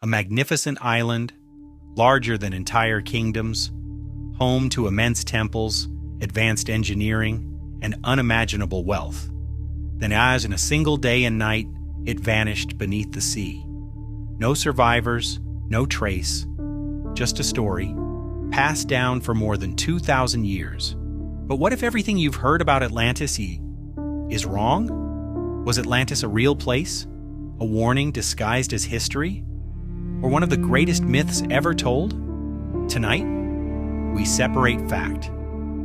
a magnificent island, larger than entire kingdoms, home to immense temples, advanced engineering, and unimaginable wealth. Then as in a single day and night, it vanished beneath the sea. No survivors, no trace, just a story, passed down for more than 2,000 years. But what if everything you've heard about Atlantis is wrong? Was Atlantis a real place? A warning disguised as history? Or one of the greatest myths ever told? Tonight, we separate fact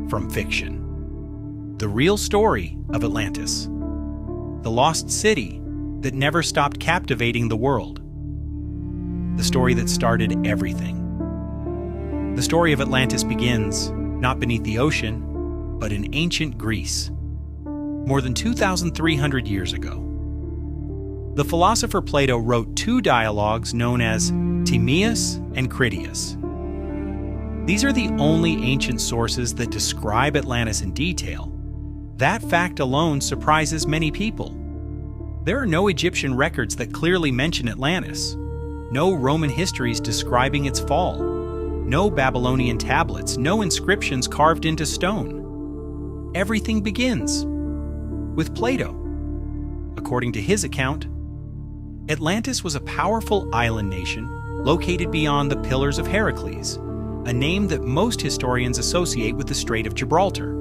from fiction. The real story of Atlantis. The lost city that never stopped captivating the world. The story that started everything. The story of Atlantis begins not beneath the ocean, but in ancient Greece, more than 2,300 years ago. The philosopher Plato wrote two dialogues known as Timaeus and Critias. These are the only ancient sources that describe Atlantis in detail. That fact alone surprises many people. There are no Egyptian records that clearly mention Atlantis, no Roman histories describing its fall, no Babylonian tablets, no inscriptions carved into stone. Everything begins with Plato. According to his account, Atlantis was a powerful island nation located beyond the Pillars of Heracles, a name that most historians associate with the Strait of Gibraltar.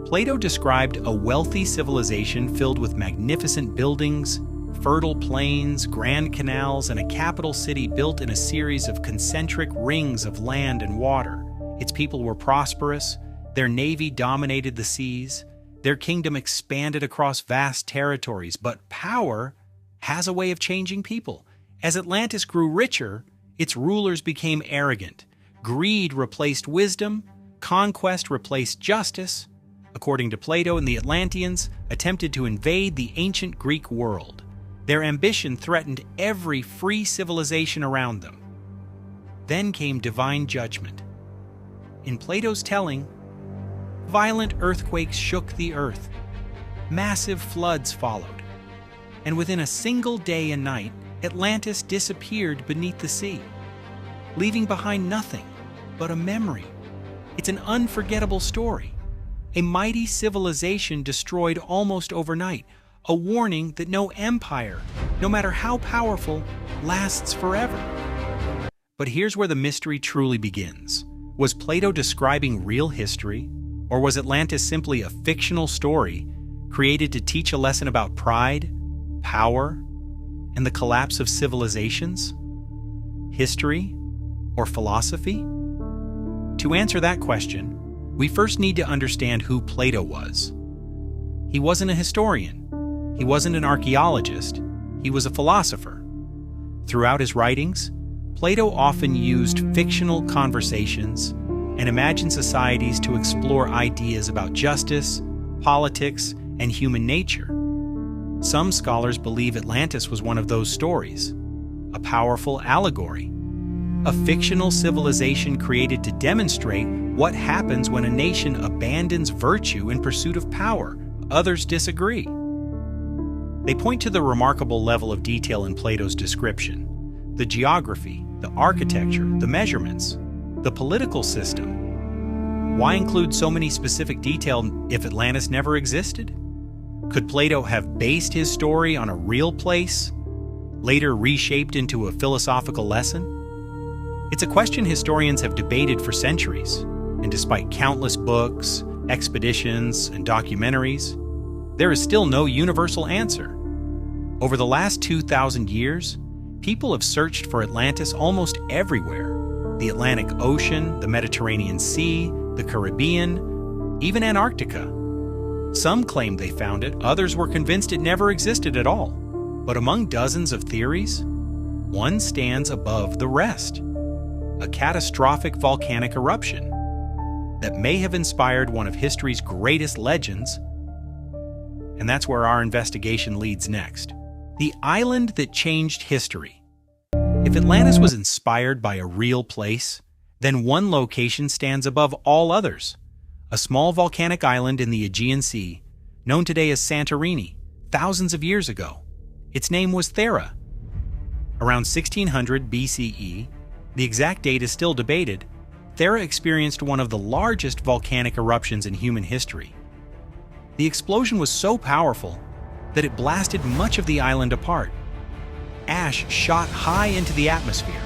Plato described a wealthy civilization filled with magnificent buildings, fertile plains, grand canals, and a capital city built in a series of concentric rings of land and water. Its people were prosperous, their navy dominated the seas, their kingdom expanded across vast territories, but power has a way of changing people. As Atlantis grew richer, its rulers became arrogant. Greed replaced wisdom, conquest replaced justice. According to Plato, and the Atlanteans attempted to invade the ancient Greek world. Their ambition threatened every free civilization around them. Then came divine judgment. In Plato's telling, violent earthquakes shook the earth. Massive floods followed. And within a single day and night, Atlantis disappeared beneath the sea, leaving behind nothing but a memory. It's an unforgettable story. A mighty civilization destroyed almost overnight, a warning that no empire, no matter how powerful, lasts forever. But here's where the mystery truly begins. Was Plato describing real history, or was Atlantis simply a fictional story created to teach a lesson about pride, power, and the collapse of civilizations? History or philosophy? To answer that question, we first need to understand who Plato was. He wasn't a historian. He wasn't an archaeologist. He was a philosopher. Throughout his writings, Plato often used fictional conversations and imagined societies to explore ideas about justice, politics, and human nature. Some scholars believe Atlantis was one of those stories, a powerful allegory, a fictional civilization created to demonstrate what happens when a nation abandons virtue in pursuit of power. Others disagree. They point to the remarkable level of detail in Plato's description, the geography, the architecture, the measurements, the political system. Why include so many specific details if Atlantis never existed? Could Plato have based his story on a real place, later reshaped into a philosophical lesson? It's a question historians have debated for centuries, and despite countless books, expeditions, and documentaries, there is still no universal answer. Over the last 2,000 years, people have searched for Atlantis almost everywhere. The Atlantic Ocean, the Mediterranean Sea, the Caribbean, even Antarctica. Some claim they found it, others were convinced it never existed at all. But among dozens of theories, one stands above the rest. A catastrophic volcanic eruption that may have inspired one of history's greatest legends. And that's where our investigation leads next. The island that changed history. If Atlantis was inspired by a real place, then one location stands above all others. A small volcanic island in the Aegean Sea, known today as Santorini, thousands of years ago. Its name was Thera. Around 1600 BCE, the exact date is still debated, Thera experienced one of the largest volcanic eruptions in human history. The explosion was so powerful that it blasted much of the island apart. Ash shot high into the atmosphere.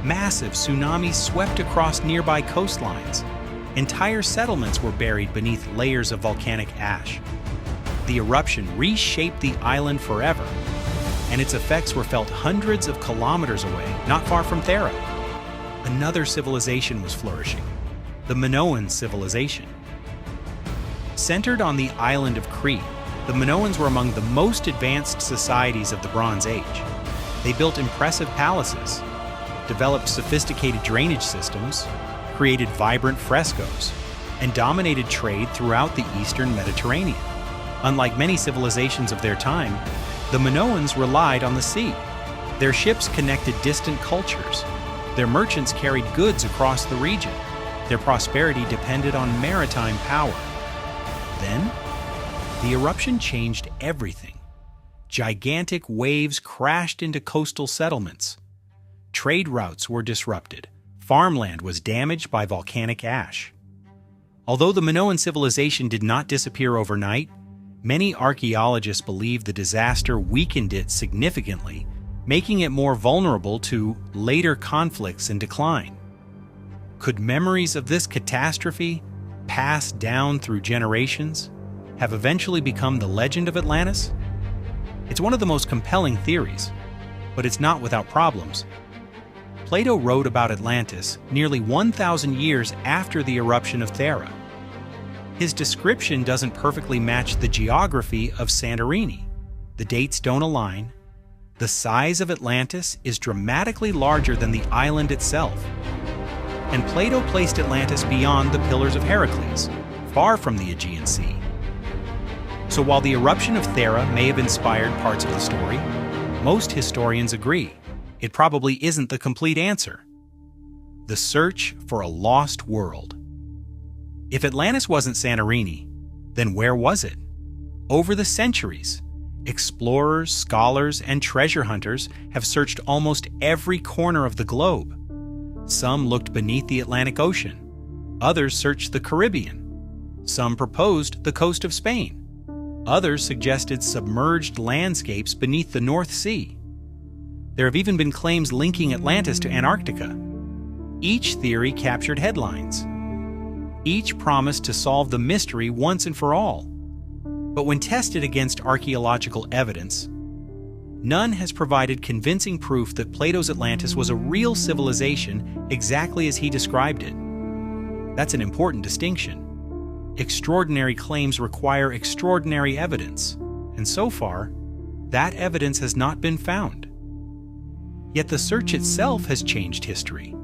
Massive tsunamis swept across nearby coastlines. Entire settlements were buried beneath layers of volcanic ash. The eruption reshaped the island forever, and its effects were felt hundreds of kilometers away, not far from Thera. Another civilization was flourishing, the Minoan civilization. Centered on the island of Crete, the Minoans were among the most advanced societies of the Bronze Age. They built impressive palaces, developed sophisticated drainage systems, created vibrant frescoes, and dominated trade throughout the eastern Mediterranean. Unlike many civilizations of their time, the Minoans relied on the sea. Their ships connected distant cultures. Their merchants carried goods across the region. Their prosperity depended on maritime power. Then, the eruption changed everything. Gigantic waves crashed into coastal settlements. Trade routes were disrupted. Farmland was damaged by volcanic ash. Although the Minoan civilization did not disappear overnight, many archaeologists believe the disaster weakened it significantly, making it more vulnerable to later conflicts and decline. Could memories of this catastrophe, passed down through generations, have eventually become the legend of Atlantis? It's one of the most compelling theories, but it's not without problems. Plato wrote about Atlantis nearly 1,000 years after the eruption of Thera. His description doesn't perfectly match the geography of Santorini. The dates don't align. The size of Atlantis is dramatically larger than the island itself. And Plato placed Atlantis beyond the Pillars of Heracles, far from the Aegean Sea. So while the eruption of Thera may have inspired parts of the story, most historians agree it probably isn't the complete answer. The search for a lost world. If Atlantis wasn't Santorini, then where was it? Over the centuries, explorers, scholars, and treasure hunters have searched almost every corner of the globe. Some looked beneath the Atlantic Ocean. Others searched the Caribbean. Some proposed the coast of Spain. Others suggested submerged landscapes beneath the North Sea. There have even been claims linking Atlantis to Antarctica. Each theory captured headlines. Each promised to solve the mystery once and for all. But when tested against archaeological evidence, none has provided convincing proof that Plato's Atlantis was a real civilization exactly as he described it. That's an important distinction. Extraordinary claims require extraordinary evidence, and so far, that evidence has not been found. Yet the search itself has changed history.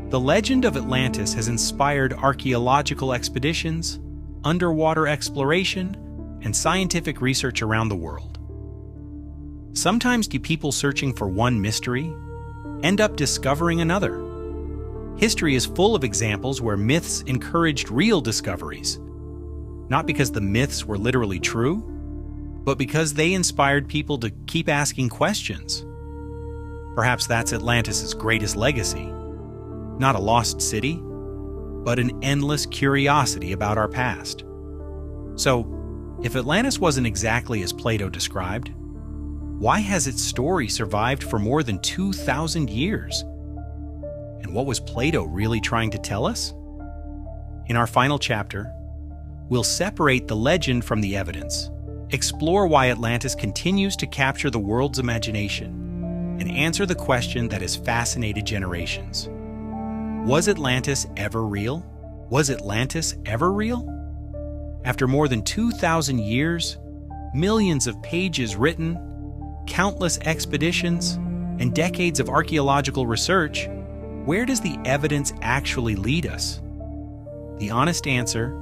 The legend of Atlantis has inspired archaeological expeditions, underwater exploration, and scientific research around the world. Sometimes people searching for one mystery end up discovering another. History is full of examples where myths encouraged real discoveries, not because the myths were literally true, but because they inspired people to keep asking questions. Perhaps that's Atlantis' greatest legacy. Not a lost city, but an endless curiosity about our past. So, if Atlantis wasn't exactly as Plato described, why has its story survived for more than 2,000 years? And what was Plato really trying to tell us? In our final chapter, we'll separate the legend from the evidence, explore why Atlantis continues to capture the world's imagination, and answer the question that has fascinated generations. Was Atlantis ever real? Was Atlantis ever real? After more than 2,000 years, millions of pages written, countless expeditions, and decades of archaeological research, where does the evidence actually lead us? The honest answer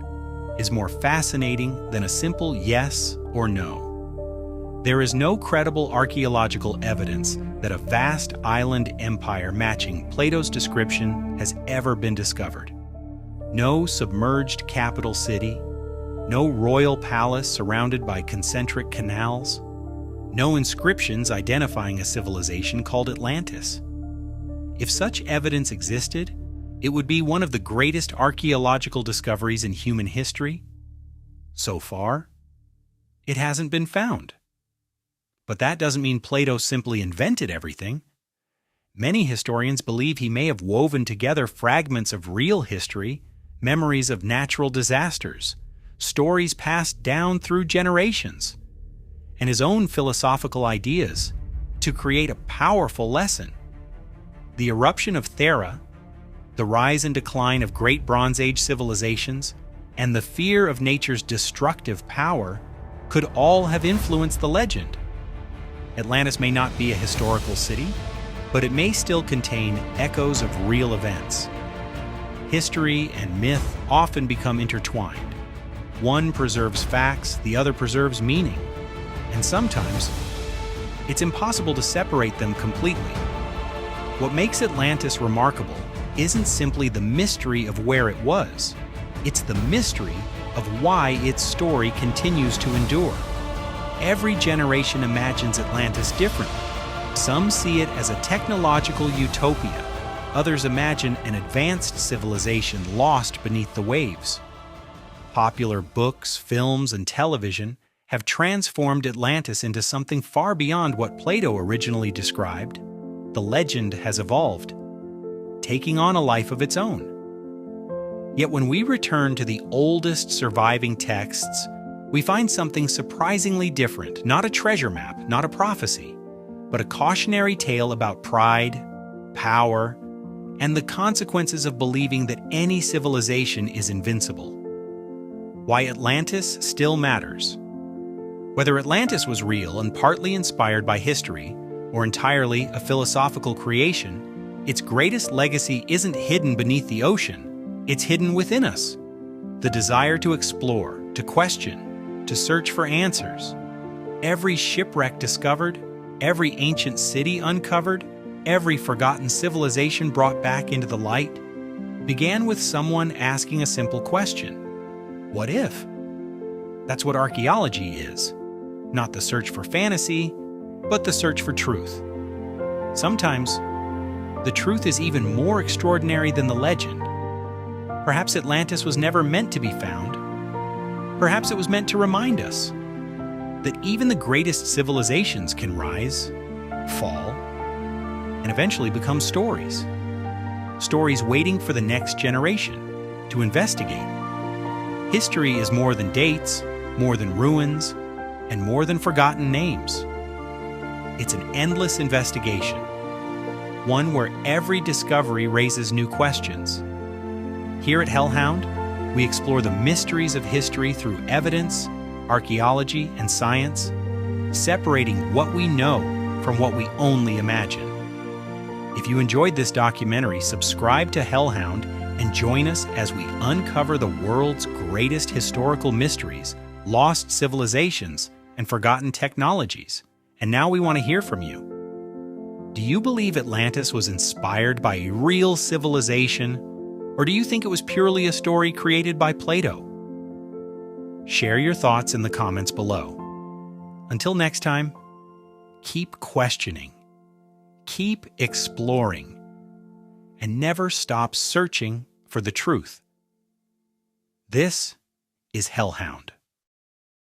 is more fascinating than a simple yes or no. There is no credible archaeological evidence that a vast island empire matching Plato's description has ever been discovered. No submerged capital city, no royal palace surrounded by concentric canals, no inscriptions identifying a civilization called Atlantis. If such evidence existed, it would be one of the greatest archaeological discoveries in human history. So far, it hasn't been found. But that doesn't mean Plato simply invented everything. Many historians believe he may have woven together fragments of real history, memories of natural disasters, stories passed down through generations, and his own philosophical ideas to create a powerful lesson. The eruption of Thera, the rise and decline of great Bronze Age civilizations, and the fear of nature's destructive power could all have influenced the legend. Atlantis may not be a historical city, but it may still contain echoes of real events. History and myth often become intertwined. One preserves facts, the other preserves meaning, and sometimes it's impossible to separate them completely. What makes Atlantis remarkable isn't simply the mystery of where it was, it's the mystery of why its story continues to endure. Every generation imagines Atlantis differently. Some see it as a technological utopia. Others imagine an advanced civilization lost beneath the waves. Popular books, films, and television have transformed Atlantis into something far beyond what Plato originally described. The legend has evolved, taking on a life of its own. Yet when we return to the oldest surviving texts, we find something surprisingly different, not a treasure map, not a prophecy, but a cautionary tale about pride, power, and the consequences of believing that any civilization is invincible. Why Atlantis still matters. Whether Atlantis was real and partly inspired by history, or entirely a philosophical creation, its greatest legacy isn't hidden beneath the ocean, it's hidden within us. The desire to explore, to question, to search for answers. Every shipwreck discovered, every ancient city uncovered, every forgotten civilization brought back into the light, began with someone asking a simple question. What if? That's what archaeology is. Not the search for fantasy, but the search for truth. Sometimes, the truth is even more extraordinary than the legend. Perhaps Atlantis was never meant to be found. Perhaps it was meant to remind us that even the greatest civilizations can rise, fall, and eventually become stories. Stories waiting for the next generation to investigate. History is more than dates, more than ruins, and more than forgotten names. It's an endless investigation, one where every discovery raises new questions. Here at Hellhound, we explore the mysteries of history through evidence, archaeology, and science, separating what we know from what we only imagine. If you enjoyed this documentary, subscribe to Hellhound and join us as we uncover the world's greatest historical mysteries, lost civilizations, and forgotten technologies. And now we want to hear from you. Do you believe Atlantis was inspired by a real civilization, or do you think it was purely a story created by Plato? Share your thoughts in the comments below. Until next time, keep questioning, keep exploring, and never stop searching for the truth. This is Hellhound.